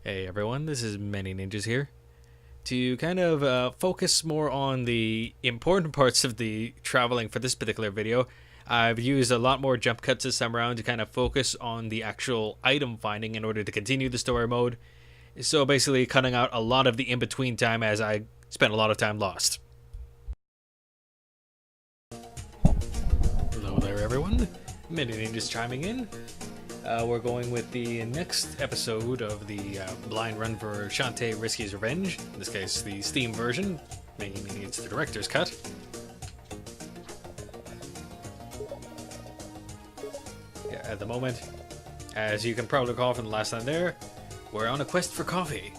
Hey everyone, this is ManyNinjas here. To kind of focus more on the important parts of the traveling for this particular video, I've used a lot more jump cuts this time around to kind of focus on the actual item finding in order to continue the story mode. So basically cutting out a lot of the in-between time as I spent a lot of time lost. Hello there everyone, ManyNinjas chiming in. We're going with the next episode of the blind run for Shantae Risky's Revenge. In this case, the Steam version, meaning it's the director's cut. Yeah, at the moment, as you can probably recall from the last time there, we're on a quest for coffee.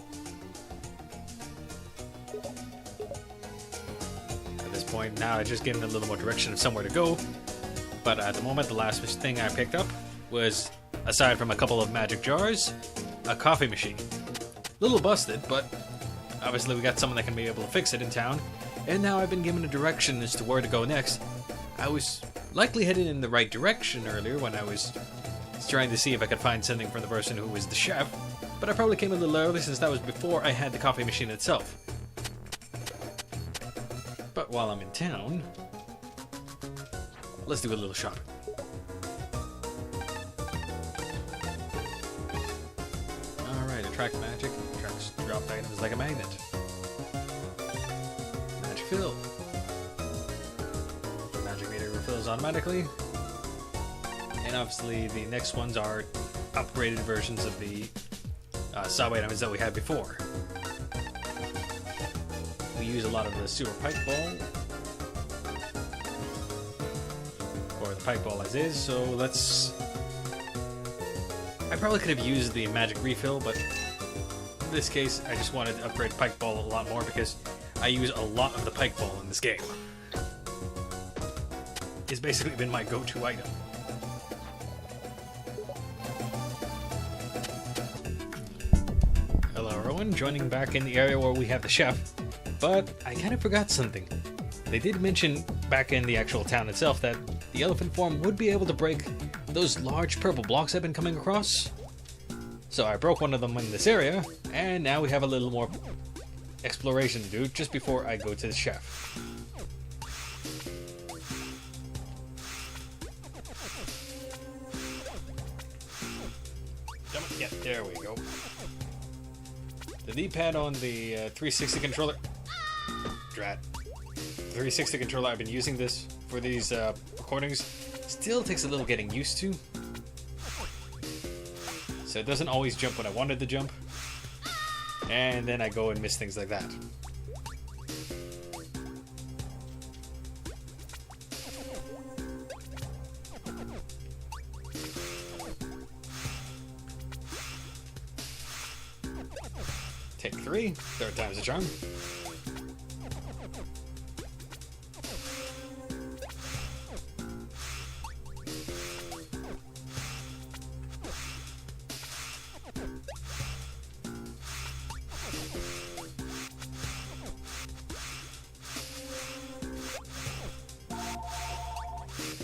At this point, now I'm just getting a little more direction of somewhere to go. But at the moment, the last thing I picked up was, aside from a couple of magic jars, a coffee machine. A little busted, but obviously we got someone that can be able to fix it in town. And now I've been given a direction as to where to go next. I was likely headed in the right direction earlier when I was trying to see if I could find something from the person who was the chef, but I probably came a little early since that was before I had the coffee machine itself. But while I'm in town, let's do a little shopping. Attract magic, attracts dropped items like a magnet. Magic fill. Magic meter refills automatically. And obviously the next ones are upgraded versions of the sub items that we had before. We use a lot of the sewer pipe ball. Or the pipe ball as is, so let's... I probably could have used the magic refill, but in this case, I just wanted to upgrade Pike Ball a lot more because I use a lot of the Pike Ball in this game. It's basically been my go-to item. Hello everyone, joining back in the area where we have the chef, but I kind of forgot something. They did mention back in the actual town itself that the elephant form would be able to break those large purple blocks I've been coming across. So I broke one of them in this area, and now we have a little more exploration to do just before I go to the chef. Yeah, there we go. The D-pad on the 360 controller. Drat. The 360 controller, I've been using this for these recordings. Still takes a little getting used to. So it doesn't always jump when I wanted to jump. And then I go and miss things like that. Take 3. Third time's a charm.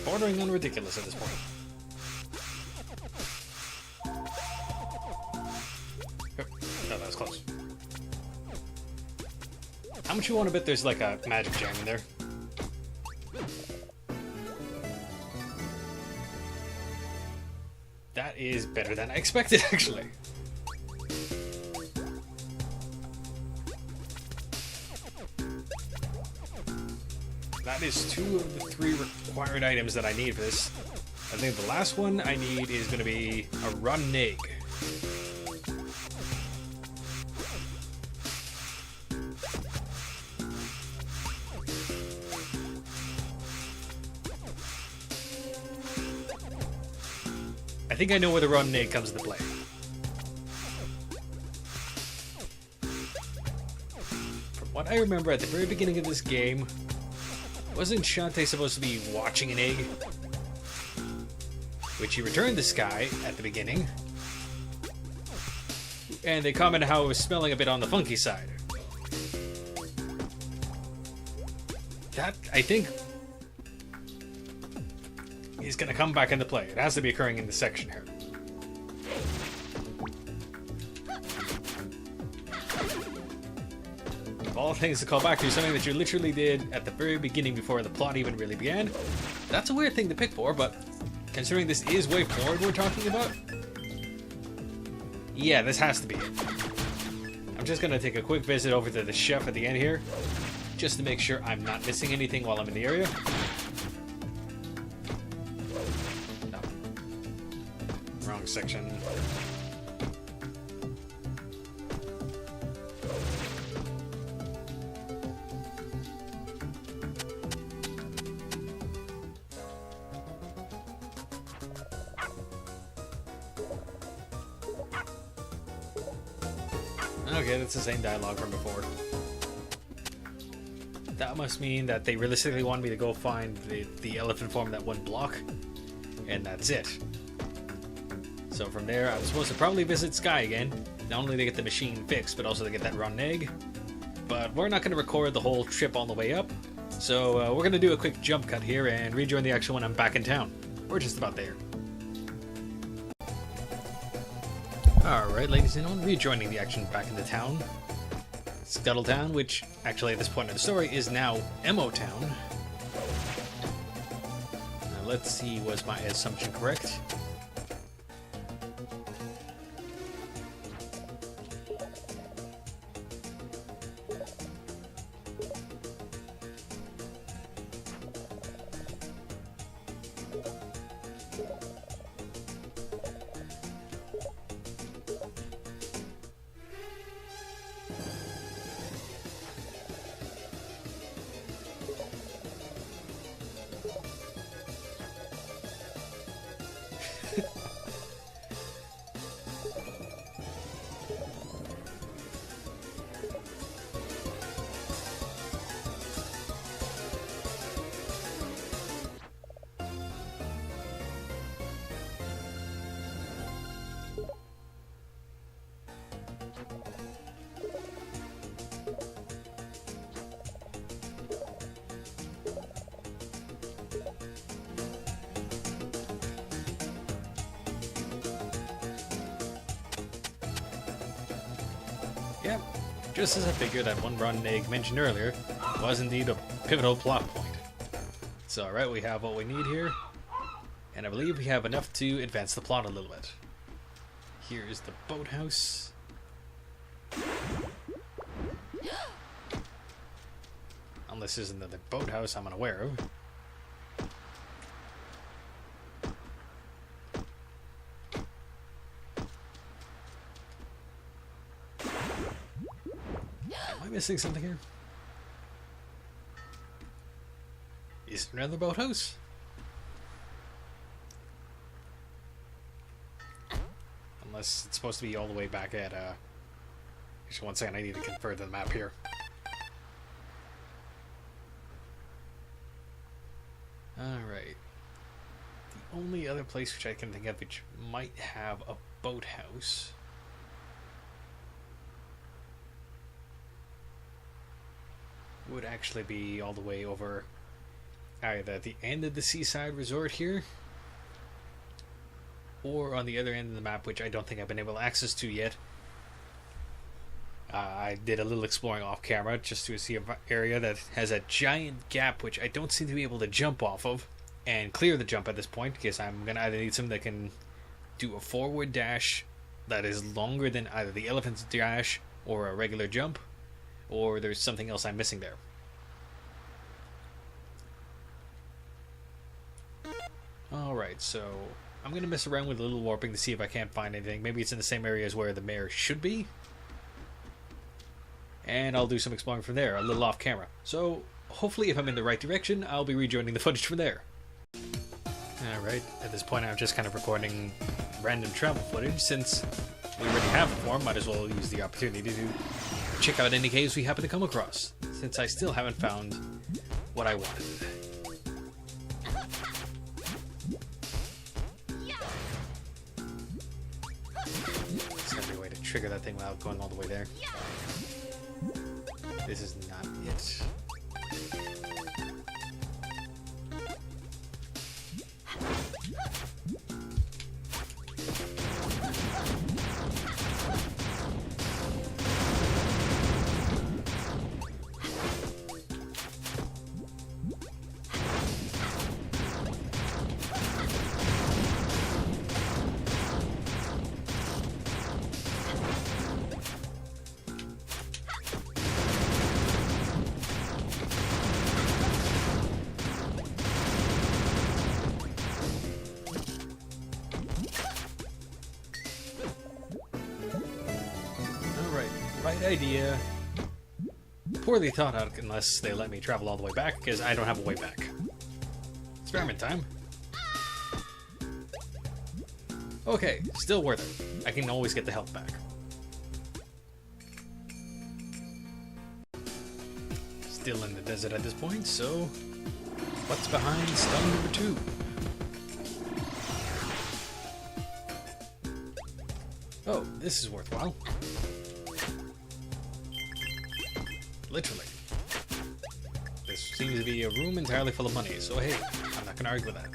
Bordering on ridiculous at this point. Oh, no, that was close. How much you want to bet there's like a magic gem in there? That is better than I expected, actually. That is 2 of the 3 required items that I need for this. I think the last one I need is going to be a rotten egg. I think I know where the rotten egg comes into play. From what I remember at the very beginning of this game, wasn't Shantae supposed to be watching an egg? Which he returned to Sky at the beginning. And they commented how it was smelling a bit on the funky side. That, I think, is going to come back into play. It has to be occurring in this section here. all things to call back to, something that you literally did at the very beginning before the plot even really began. That's a weird thing to pick for, but considering this is way forward we're talking about, yeah, this has to be it. I'm just gonna take a quick visit over to the chef at the end here, just to make sure I'm not missing anything while I'm in the area. No. Wrong section. Okay, that's the same dialogue from before. That must mean that they realistically want me to go find the elephant form that one block, and that's it. So from there, I'm supposed to probably visit Sky again, not only to get the machine fixed, but also to get that rotten egg. But we're not going to record the whole trip all the way up, so we're going to do a quick jump cut here and rejoin the action when I'm back in town. We're just about there. Alright, ladies and gentlemen, rejoining the action back in the town. Scuttletown, which actually at this point in the story is now Emo-town. Now let's see, was my assumption correct? Yep, just as I figured, that one rotten egg mentioned earlier was indeed a pivotal plot point. So alright, we have what we need here, and I believe we have enough to advance the plot a little bit. Here's the boathouse. Unless there's another boathouse I'm unaware of. Missing something here? Is there another boathouse? Unless it's supposed to be all the way back at, just one second, I need to convert the map here. Alright. The only other place which I can think of which might have a boathouse would actually be all the way over either at the end of the seaside resort here or on the other end of the map, which I don't think I've been able to access to yet. I did a little exploring off camera just to see an area that has a giant gap which I don't seem to be able to jump off of and clear the jump at this point, because I'm going to either need something that can do a forward dash that is longer than either the elephant's dash or a regular jump, or there's something else I'm missing there. Alright, so I'm going to mess around with a little warping to see if I can't find anything. Maybe it's in the same areas where the mayor should be. And I'll do some exploring from there, a little off camera. So hopefully if I'm in the right direction, I'll be rejoining the footage from there. Alright, at this point I'm just kind of recording random travel footage. Since we already have a form, might as well use the opportunity to check out any caves we happen to come across, since I still haven't found what I wanted. There's gotta be a way to trigger that thing without going all the way there. This is not it. right idea. Poorly thought out unless they let me travel all the way back, because I don't have a way back. Experiment time. Okay, still worth it. I can always get the health back. Still in the desert at this point, so what's behind stone number 2? Oh, this is worthwhile. Literally. This seems to be a room entirely full of money, so hey, I'm not gonna argue with that.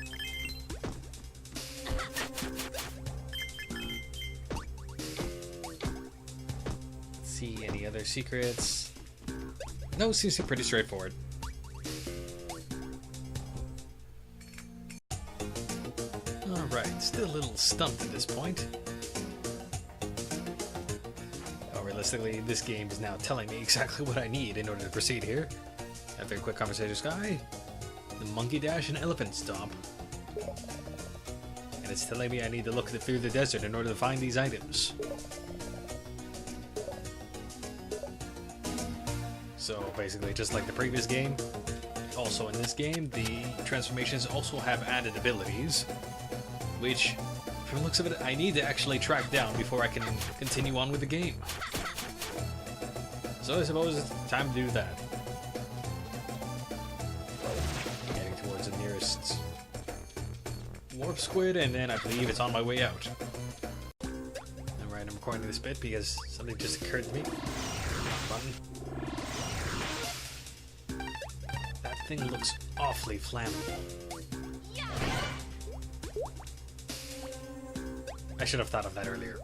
Let's see, any other secrets? No, seems to be pretty straightforward. Alright, still a little stumped at this point. Realistically, this game is now telling me exactly what I need in order to proceed here. A very quick conversation sky, the monkey dash and elephant stomp. And it's telling me I need to look through the desert in order to find these items. So basically, just like the previous game, also in this game, the transformations also have added abilities, which, from the looks of it, I need to actually track down before I can continue on with the game. So I suppose it's time to do that. Getting towards the nearest warp squid, and then I believe it's on my way out. Alright, I'm recording this bit because something just occurred to me. Button. That thing looks awfully flammable. I should have thought of that earlier.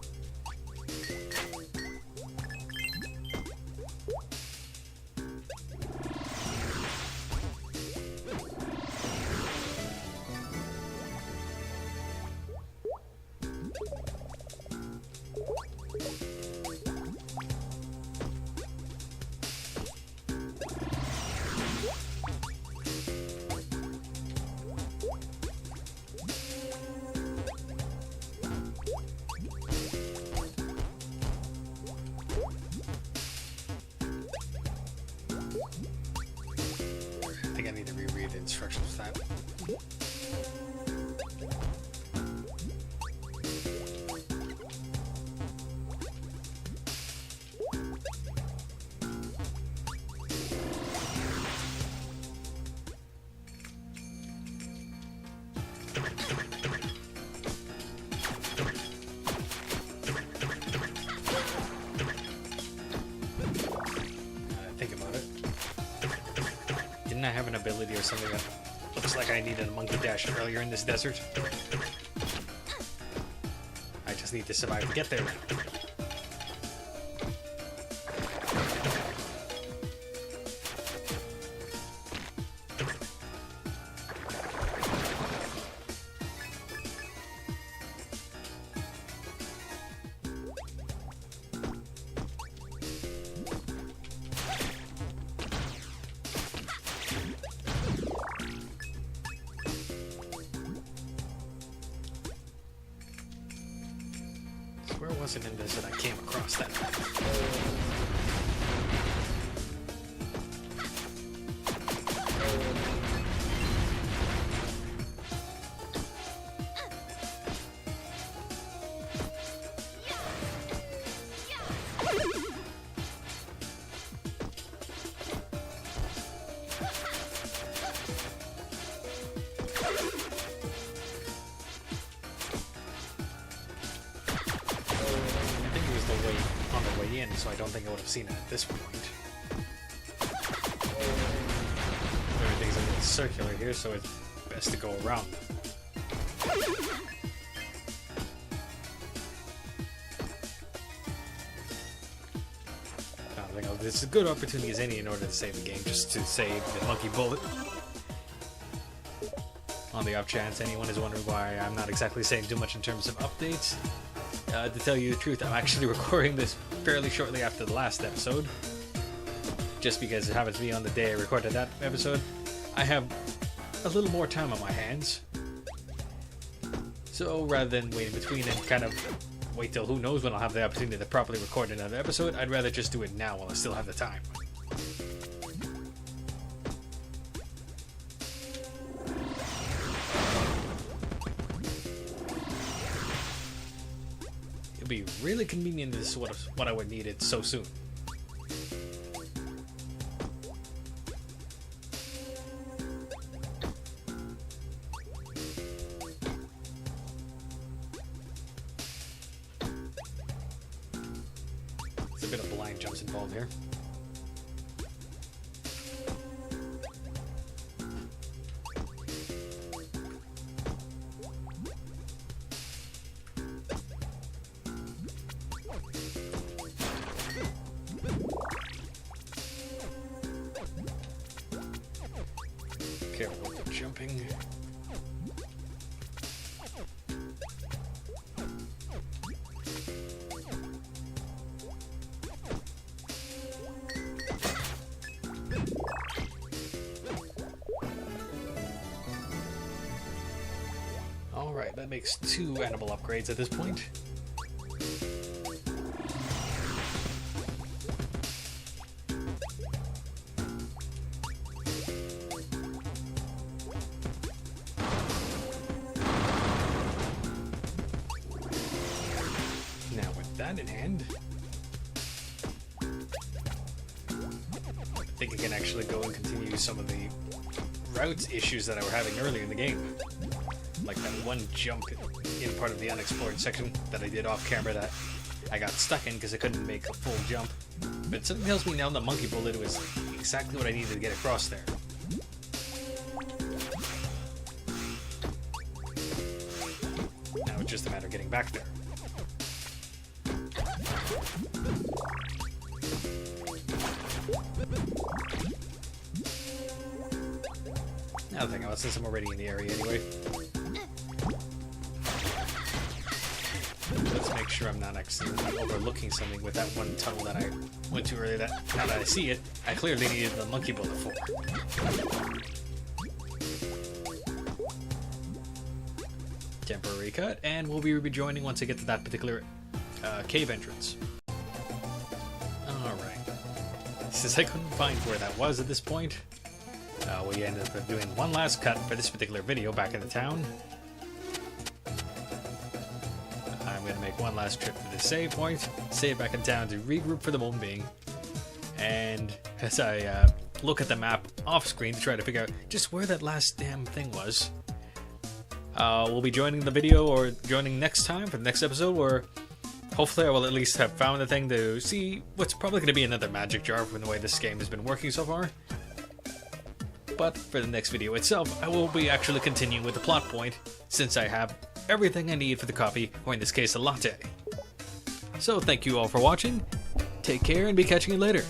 I need to reread the instructions for that. Think about it. Didn't I have an ability or something that looks like I needed a monkey dash earlier in this desert? I just need to survive to get there now. Where was it in this that I came across that? On the way in, so I don't think I would have seen it at this point. Everything's a little circular here, so it's best to go around them. I think this is a good opportunity as any in order to save the game, just to save the monkey bullet. On the off chance anyone is wondering why I'm not exactly saying too much in terms of updates. To tell you the truth, I'm actually recording this fairly shortly after the last episode. Just because it happens to be on the day I recorded that episode. I have a little more time on my hands. So rather than waiting between and kind of wait till who knows when I'll have the opportunity to properly record another episode. I'd rather just do it now while I still have the time. It'd be really convenient to sort of what I would need it so soon. There's a bit of blind jumps involved here. Careful with the jumping. Alright, that makes 2 animal upgrades at this point. Now with that in hand, I think I can actually go and continue some of the route issues that I were having earlier in the game. Like that one jump in part of the unexplored section that I did off camera that I got stuck in because I couldn't make a full jump. But something tells me now the monkey bullet was exactly what I needed to get across there. Now it's just a matter of getting back there. Now the thing about, since I'm already in the area anyway, let's make sure I'm not accidentally overlooking something with that one tunnel that I went to earlier. That now that I see it, I clearly needed the monkey bullet for. Temporary cut, and we'll be rejoining once I get to that particular cave entrance. Alright. Since I couldn't find where that was at this point, we ended up doing one last cut for this particular video back in the town. I'm going to make one last trip to the save point, save back in town to regroup for the moment being, and as I look at the map off screen to try to figure out just where that last damn thing was, we'll be joining the video or joining next time for the next episode, where hopefully I will at least have found the thing to see what's probably going to be another magic jar from the way this game has been working so far. But for the next video itself, I will be actually continuing with the plot point, since I have everything I need for the coffee, or in this case a latte. So thank you all for watching, take care and be catching you later.